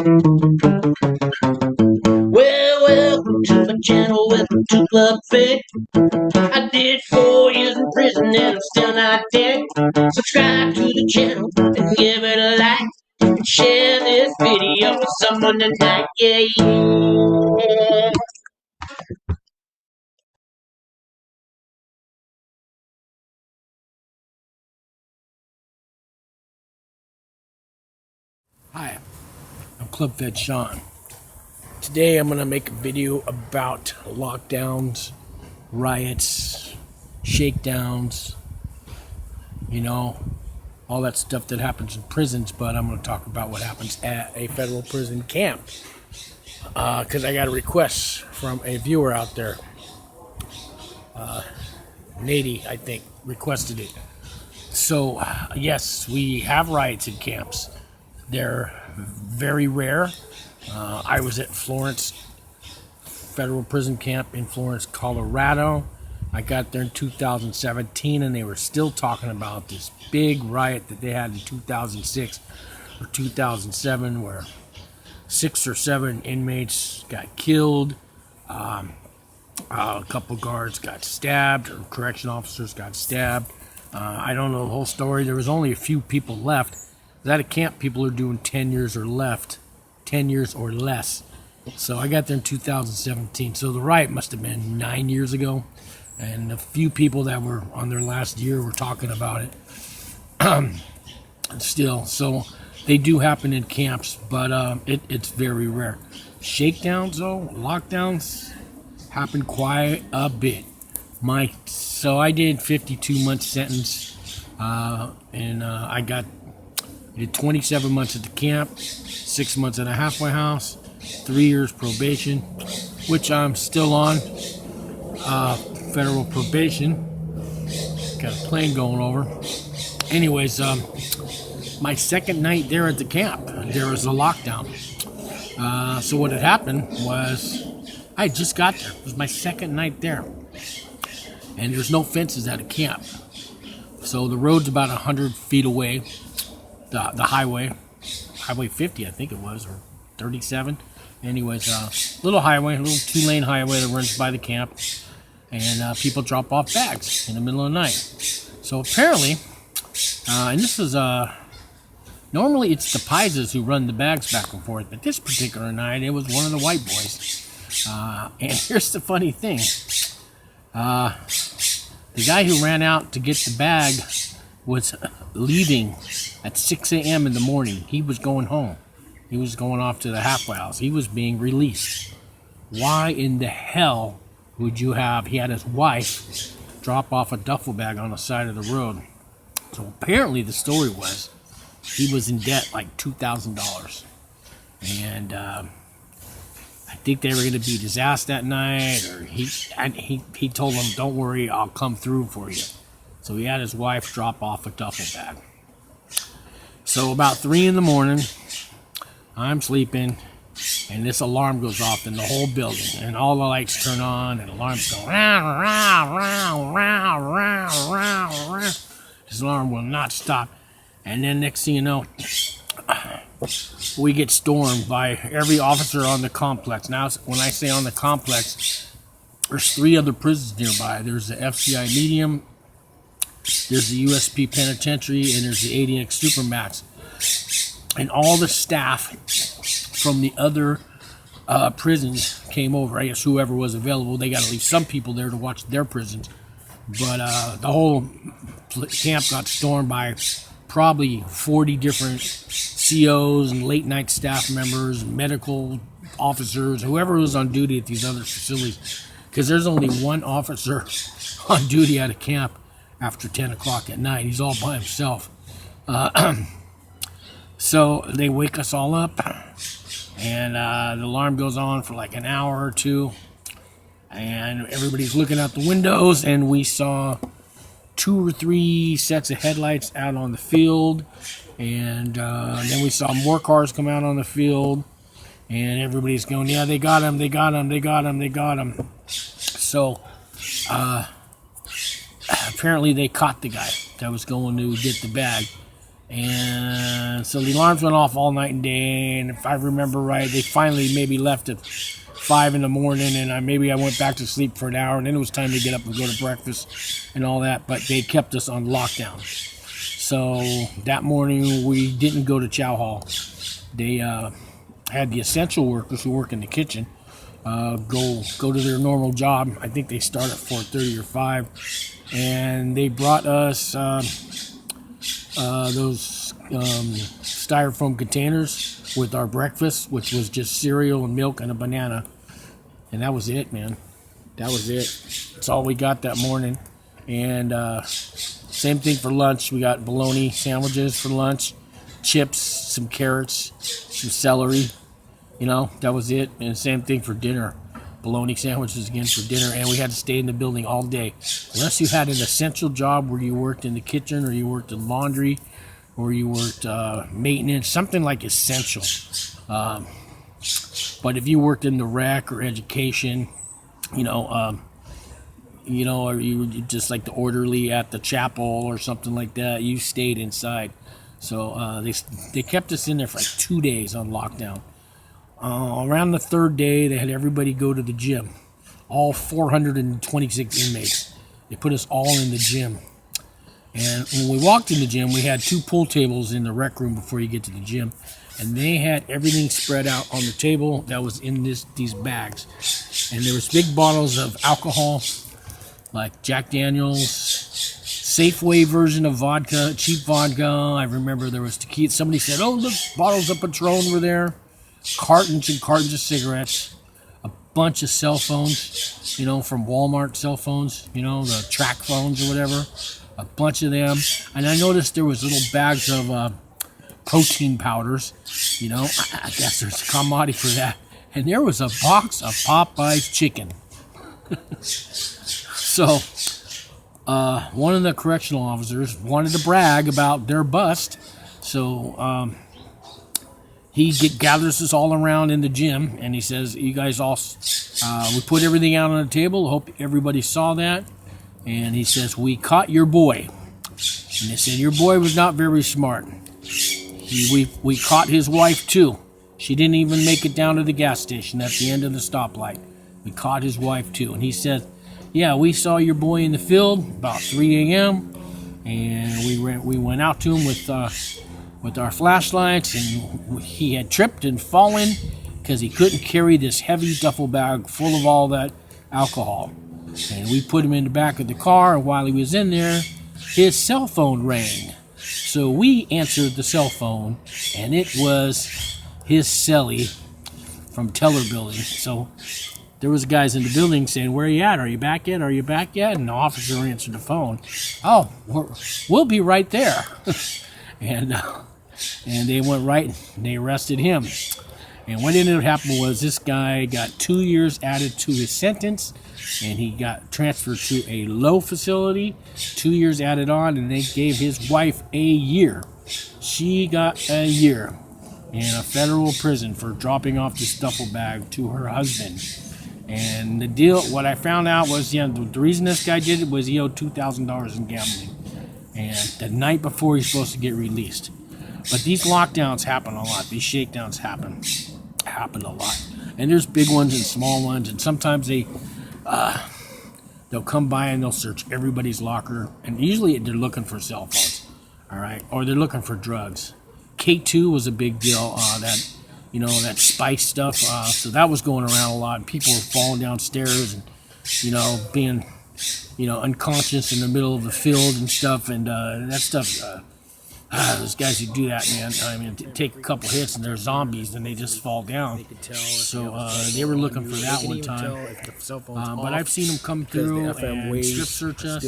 Well, welcome to my channel, welcome to CLUBFED. I did 4 years in prison and I'm still not dead. Subscribe to the channel and give it a like. And share this video with someone tonight, yeah, yeah. Hi, I'm CLUBFED Sean. Today I'm going to make a video about lockdowns, riots, shakedowns, all that stuff that happens in prisons, but I'm going to talk about what happens at a federal prison camp. Because I got a request from a viewer out there. Nady, I think, requested it. So, yes, we have riots in camps. They're very rare. I was at Florence Federal Prison Camp in Florence, Colorado. I got there in 2017, and they were still talking about this big riot that they had in 2006 or 2007, where 6 or 7 inmates got killed. A couple guards got stabbed, or correction officers got stabbed. I don't know the whole story. There was only a few people left. At a camp, people are doing 10 years or less. So I got there in 2017. So the riot must have been 9 years ago. And a few people that were on their last year were talking about it. Still, so they do happen in camps, but it's very rare. Shakedowns, though, lockdowns, happen quite a bit. So I did 52-month sentence, and I did 27 months at the camp, 6 months at a halfway house, 3 years probation, which I'm still on federal probation. Got a plane going over. Anyways, my second night there at the camp, there was a lockdown. So what had happened was I just got there. It was my second night there. And there's no fences at a camp. So the road's about 100 feet away. The highway 50, I think it was, or 37. Anyways, little highway, a little 2-lane highway that runs by the camp. And people drop off bags in the middle of the night. So apparently, and this is, normally it's the Pizzas who run the bags back and forth, but this particular night, it was one of the white boys. And here's the funny thing. The guy who ran out to get the bag was leaving at 6 a.m. in the morning. He was going home. He was going off to the halfway house. He was being released. Why in the hell would you have, he had his wife drop off a duffel bag on the side of the road? So apparently the story was he was in debt like $2,000. And I think they were going to beat his ass that night, or he told them, don't worry, I'll come through for you. So he had his wife drop off a duffel bag. So about 3 in the morning, I'm sleeping, and this alarm goes off in the whole building, and all the lights turn on, and alarms go, row, row, row, row, row, row, row. This alarm will not stop. And then next thing you know, we get stormed by every officer on the complex. Now, when I say on the complex, there's 3 other prisons nearby. There's the FCI Medium, there's the USP Penitentiary, and there's the ADX Supermax. And all the staff from the other prisons came over. I guess whoever was available, they got to leave some people there to watch their prisons. But the whole camp got stormed by probably 40 different COs and late night staff members, medical officers, whoever was on duty at these other facilities. Because there's only one officer on duty at a camp after 10 o'clock at night. He's all by himself. So they wake us all up, and the alarm goes on for like an hour or two, and everybody's looking out the windows, and we saw 2 or 3 sets of headlights out on the field, and then we saw more cars come out on the field, and everybody's going, yeah, they got him, they got him, they got him, they got him. So apparently they caught the guy that was going to get the bag. And so the alarms went off all night and day. And if I remember right, they finally maybe left at 5 in the morning, and I went back to sleep for an hour, and then it was time to get up and go to breakfast and all that. But they kept us on lockdown. So that morning we didn't go to chow hall. They had the essential workers who work in the kitchen go to their normal job. I think they start at 4:30 or 5, and they brought us those styrofoam containers with our breakfast, which was just cereal and milk and a banana, and that was it, man. That was it. That's all we got that morning. And same thing for lunch. We got bologna sandwiches for lunch, chips, some carrots, some celery. You know, that was it. And same thing for dinner. Bologna sandwiches again for dinner. And we had to stay in the building all day. Unless you had an essential job where you worked in the kitchen, or you worked in laundry, or you worked maintenance, something like essential. But if you worked in the rec or education, or you were just like the orderly at the chapel or something like that, you stayed inside. So they kept us in there for like 2 days on lockdown. Around the third day, they had everybody go to the gym. All 426 inmates. They put us all in the gym. And when we walked in the gym, we had 2 pool tables in the rec room before you get to the gym. And they had everything spread out on the table that was in these bags. And there was big bottles of alcohol, like Jack Daniels, Safeway version of vodka, cheap vodka. I remember there was tequila. Somebody said, "Oh, look, bottles of Patron were there." Cartons and cartons of cigarettes, a bunch of cell phones, from Walmart cell phones, the track phones or whatever, a bunch of them. And I noticed there was little bags of protein powders, I guess there's a commodity for that. And there was a box of Popeye's chicken. So, one of the correctional officers wanted to brag about their bust, so he gathers us all around in the gym, and he says, "You guys all, we put everything out on the table. Hope everybody saw that." And he says, "We caught your boy." And they said, "Your boy was not very smart. We caught his wife too. She didn't even make it down to the gas station at the end of the stoplight. We caught his wife too." And he said, "Yeah, we saw your boy in the field about 3 a.m. and we went out to him with our flashlights, and he had tripped and fallen because he couldn't carry this heavy duffel bag full of all that alcohol. And we put him in the back of the car, and while he was in there, his cell phone rang. So we answered the cell phone, and it was his cellie from Teller Building. So there was guys in the building saying, "Where are you at? Are you back yet? Are you back yet?" And the officer answered the phone. "Oh, we'll be right there." And they went right and they arrested him. And what ended up happening was this guy got 2 years added to his sentence, and he got transferred to a low facility, 2 years added on, and they gave his wife a year. She got a year in a federal prison for dropping off this duffel bag to her husband. And the deal, what I found out was, the reason this guy did it was he owed $2,000 in gambling. And the night before he's supposed to get released. But these lockdowns happen a lot. These shakedowns happen a lot. And there's big ones and small ones. And sometimes they'll come by and they'll search everybody's locker. And usually they're looking for cell phones, all right? Or they're looking for drugs. K2 was a big deal. That spice stuff. So that was going around a lot. And people were falling downstairs and, being, unconscious in the middle of the field and stuff. And that stuff... those guys who do that, man, take a couple hits and they're zombies and they just fall down. So they were looking for that one time. But I've seen them come through and strip search us.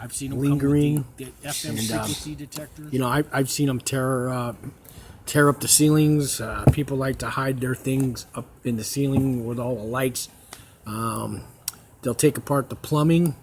I've seen them lingering. Come with the FM frequency detectors. I've seen them tear up the ceilings. People like to hide their things up in the ceiling with all the lights. They'll take apart the plumbing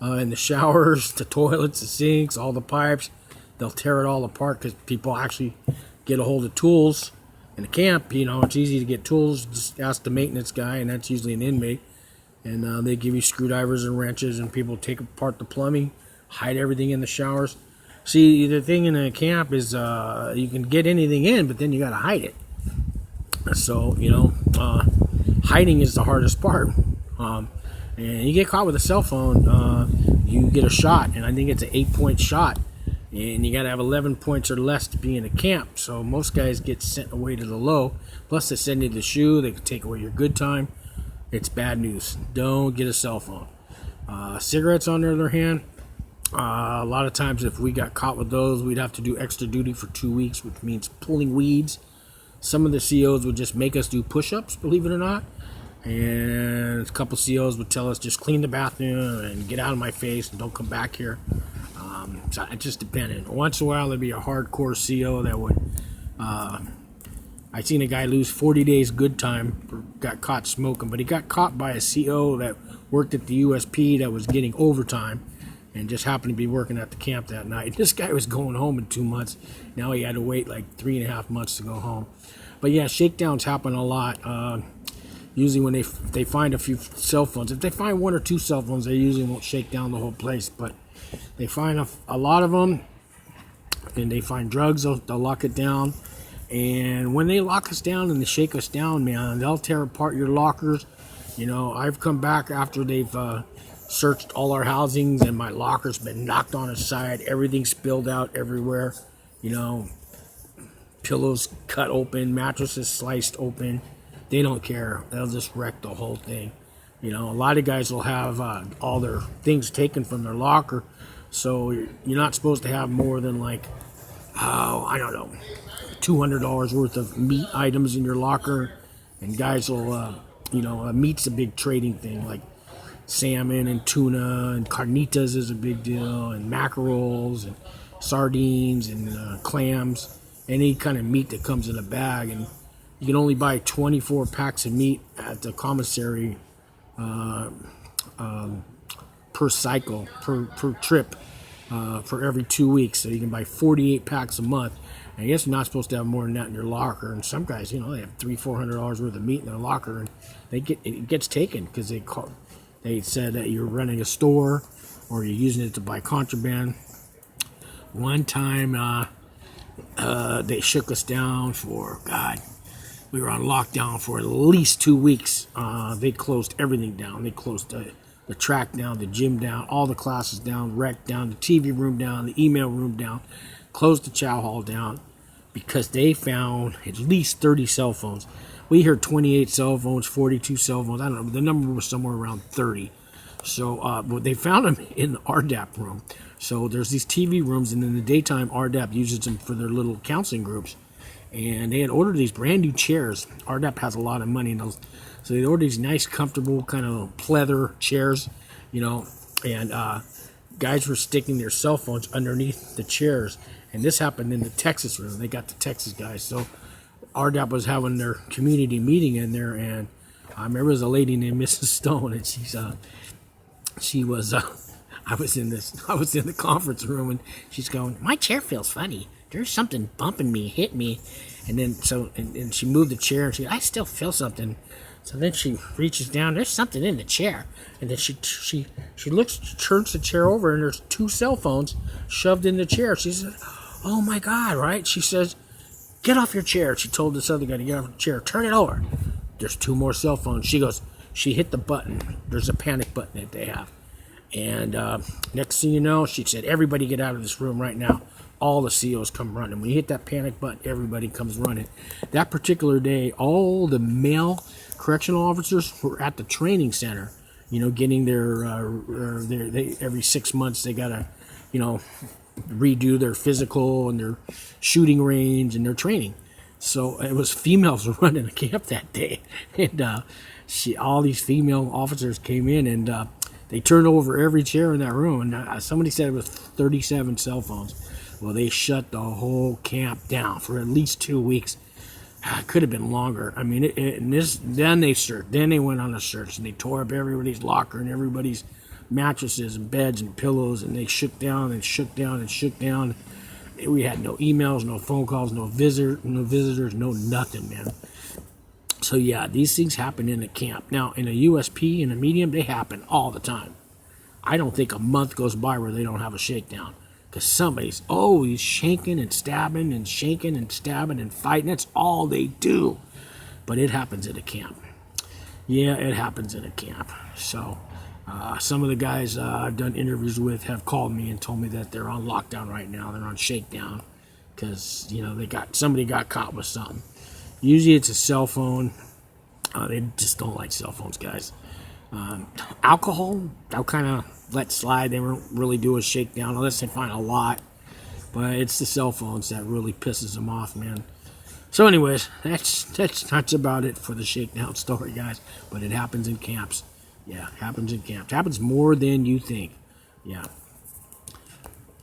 in the showers, the toilets, the sinks, all the pipes. They'll tear it all apart because people actually get a hold of tools in the camp. It's easy to get tools. Just ask the maintenance guy, and that's usually an inmate. And they give you screwdrivers and wrenches, and people take apart the plumbing, hide everything in the showers. See, the thing in a camp is you can get anything in, but then you got to hide it. So, hiding is the hardest part. And you get caught with a cell phone, you get a shot, and I think it's an 8-point shot. And you got to have 11 points or less to be in a camp. So most guys get sent away to the low. Plus, they send you the shoe. They can take away your good time. It's bad news. Don't get a cell phone. Cigarettes, on the other hand, a lot of times if we got caught with those, we'd have to do extra duty for 2 weeks, which means pulling weeds. Some of the COs would just make us do push-ups, believe it or not. And a couple COs would tell us, just clean the bathroom and get out of my face and don't come back here. So it just depended. Once in a while, there'd be a hardcore CO that would... I seen a guy lose 40 days good time, got caught smoking, but he got caught by a CO that worked at the USP that was getting overtime and just happened to be working at the camp that night. This guy was going home in 2 months. Now he had to wait like 3.5 months to go home. But yeah, shakedowns happen a lot. Usually when they find a few cell phones, if they find 1 or 2 cell phones, they usually won't shake down the whole place. But they find a lot of them, and they find drugs, they'll lock it down. And when they lock us down and they shake us down, man, they'll tear apart your lockers. I've come back after they've searched all our housings, and my locker's been knocked on its side. Everything spilled out everywhere. Pillows cut open, mattresses sliced open. They don't care. They'll just wreck the whole thing. A lot of guys will have all their things taken from their locker. So you're not supposed to have more than I don't know, $200 worth of meat items in your locker. And guys will, meat's a big trading thing, like salmon and tuna and carnitas is a big deal, and mackerels and sardines and clams, any kind of meat that comes in a bag. And you can only buy 24 packs of meat at the commissary per cycle, per trip, for every 2 weeks. So you can buy 48 packs a month. And I guess you're not supposed to have more than that in your locker. And some guys, they have $300-400 worth of meat in their locker, and it gets taken because they said that you're running a store or you're using it to buy contraband. One time, they shook us down for, we were on lockdown for at least 2 weeks. They closed everything down. They closed the track down, the gym down, all the classes down, rec down, the TV room down, the email room down, closed the chow hall down because they found at least 30 cell phones. We heard 28 cell phones, 42 cell phones. I don't know. The number was somewhere around 30. So they found them in the RDAP room. So there's these TV rooms, and in the daytime, RDAP uses them for their little counseling groups. And they had ordered these brand new chairs. RDAP has a lot of money in those. So they ordered these nice, comfortable, kind of pleather chairs, and guys were sticking their cell phones underneath the chairs. And this happened in the Texas room. They got the Texas guys. So RDAP was having their community meeting in there, and I remember there was a lady named Mrs. Stone, and I was in the conference room, and she's going, "My chair feels funny. There's something bumping me, hit me." And then and she moved the chair, and I still feel something. So then she reaches down, there's something in the chair. And then she looks, turns the chair over, and there's 2 cell phones shoved in the chair. She said, "Oh my God," right? She says, "Get off your chair." She told this other guy to get off the chair. "Turn it over." There's 2 more cell phones. She hit the button. There's a panic button that they have. And next thing you know, she said, "Everybody get out of this room right now." All the COs come running. When you hit that panic button, everybody comes running. That particular day, all the male correctional officers were at the training center, getting their every 6 months they gotta, redo their physical and their shooting range and their training. So it was females running the camp that day, and all these female officers came in, and they turned over every chair in that room. And somebody said it was 37 cell phones. Well, they shut the whole camp down for at least 2 weeks. It could have been longer. I mean, then they searched. Then they went on a search, and they tore up everybody's locker and everybody's mattresses and beds and pillows, and they shook down and shook down and shook down. We had no emails, no phone calls, no visitors, no nothing, man. So yeah, these things happen in a camp. Now, in a USP, in a medium, they happen all the time. I don't think a month goes by where they don't have a shakedown, because somebody's always shanking and stabbing and shanking and stabbing and fighting. That's all they do. But it happens at a camp. Yeah, it happens at a camp. So some of the guys I've done interviews with have called me and told me that they're on lockdown right now. They're on shakedown because, you know, somebody got caught with something. Usually it's a cell phone. They just don't like cell phones, guys. Alcohol, I'll kind of let slide. They won't really do a shakedown unless they find a lot. But it's the cell phones that really pisses them off, man. So anyways, that's about it for the shakedown story, guys. But it happens in camps. Yeah, happens in camps. Happens more than you think. Yeah.